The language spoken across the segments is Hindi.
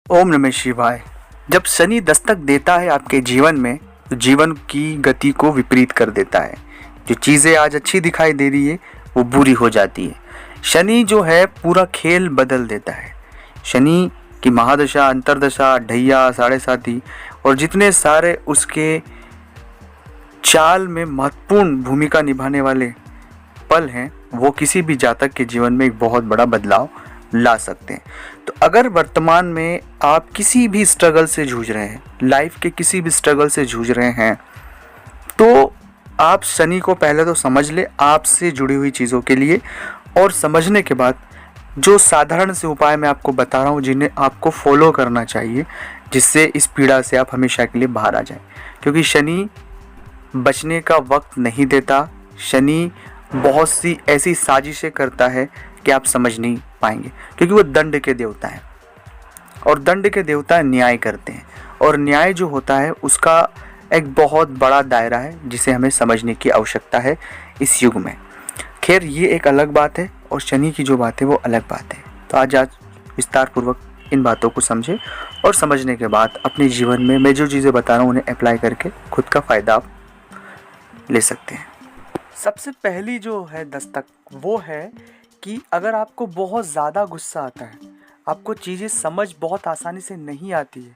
ओम नमः शिवाय। जब शनि दस्तक देता है आपके जीवन में तो जीवन की गति को विपरीत कर देता है। जो चीज़ें आज अच्छी दिखाई दे रही है वो बुरी हो जाती है। शनि जो है पूरा खेल बदल देता है। शनि की महादशा, अंतरदशा, ढैया, साढ़े साती और जितने सारे उसके चाल में महत्वपूर्ण भूमिका निभाने वाले पल हैं वो किसी भी जातक के जीवन में एक बहुत बड़ा बदलाव ला सकते हैं। तो अगर वर्तमान में आप किसी भी स्ट्रगल से जूझ रहे हैं, लाइफ के किसी भी स्ट्रगल से जूझ रहे हैं, तो आप शनि को पहले तो समझ ले आपसे जुड़ी हुई चीज़ों के लिए, और समझने के बाद जो साधारण से उपाय मैं आपको बता रहा हूँ जिन्हें आपको फॉलो करना चाहिए, जिससे इस पीड़ा से आप हमेशा के लिए बाहर आ जाएं। क्योंकि शनि बचने का वक्त नहीं देता। शनि बहुत सी ऐसी साजिशें करता है कि आप समझ नहीं पाएंगे, क्योंकि वो दंड के देवता है और दंड के देवता न्याय करते हैं, और न्याय जो होता है उसका एक बहुत बड़ा दायरा है जिसे हमें समझने की आवश्यकता है इस युग में। खैर, ये एक अलग बात है और शनि की जो बात है वो अलग बात है। तो आज विस्तार पूर्वक इन बातों को समझें और समझने के बाद अपने जीवन में मैं जो चीज़ें बता रहा हूँ उन्हें अप्लाई करके खुद का फ़ायदा आप ले सकते हैं। सबसे पहली जो है दस्तक वो है कि अगर आपको बहुत ज़्यादा गुस्सा आता है, आपको चीज़ें समझ बहुत आसानी से नहीं आती है,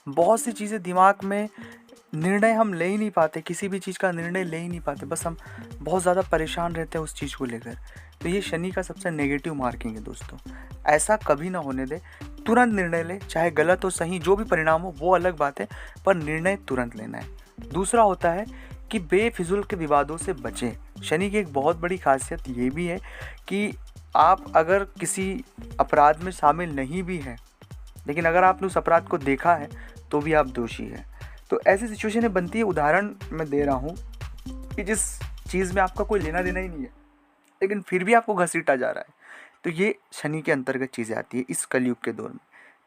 बहुत सी चीज़ें दिमाग में निर्णय हम ले ही नहीं पाते, किसी भी चीज़ का निर्णय ले ही नहीं पाते, बस हम बहुत ज़्यादा परेशान रहते हैं उस चीज़ को लेकर, तो ये शनि का सबसे नेगेटिव मार्किंग है दोस्तों। ऐसा कभी ना होने दे। तुरंत निर्णय ले, चाहे गलत हो सही, जो भी परिणाम हो वो अलग बात है, पर निर्णय तुरंत लेना है। दूसरा होता है कि बेफिजूल के विवादों से बचें। शनि की एक बहुत बड़ी खासियत ये भी है कि आप अगर किसी अपराध में शामिल नहीं भी हैं, लेकिन अगर आपने उस अपराध को देखा है तो भी आप दोषी हैं। तो ऐसी सिचुएशनें बनती है। उदाहरण मैं दे रहा हूँ कि जिस चीज़ में आपका कोई लेना देना ही नहीं है, लेकिन फिर भी आपको घसीटा जा रहा है, तो ये शनि के अंतर्गत चीज़ें आती है इस कलयुग के दौर में।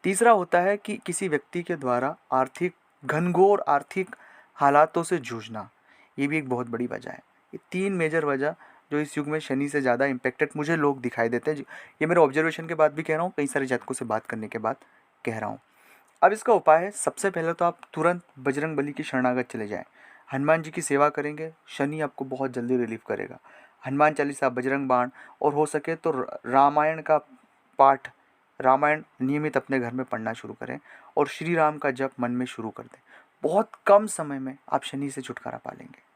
तीसरा होता है कि किसी व्यक्ति के द्वारा घनघोर आर्थिक हालातों से जूझना, ये भी एक बहुत बड़ी वजह है। ये तीन मेजर वजह जो इस युग में शनि से ज़्यादा इम्पेक्टेड मुझे लोग दिखाई देते हैं। ये मेरे ऑब्जर्वेशन के बाद भी कह रहा हूँ, कई सारे जातकों से बात करने के बाद कह रहा हूँ। अब इसका उपाय है, सबसे पहले तो आप तुरंत बजरंग बली की शरणागत चले जाएं। हनुमान जी की सेवा करेंगे, शनि आपको बहुत जल्दी रिलीफ करेगा। हनुमान चालीसा, बजरंग बाण, और हो सके तो रामायण का पाठ, रामायण नियमित अपने घर में पढ़ना शुरू करें और श्री राम का जप मन में शुरू कर दें। बहुत कम समय में आप शनि से छुटकारा पा लेंगे।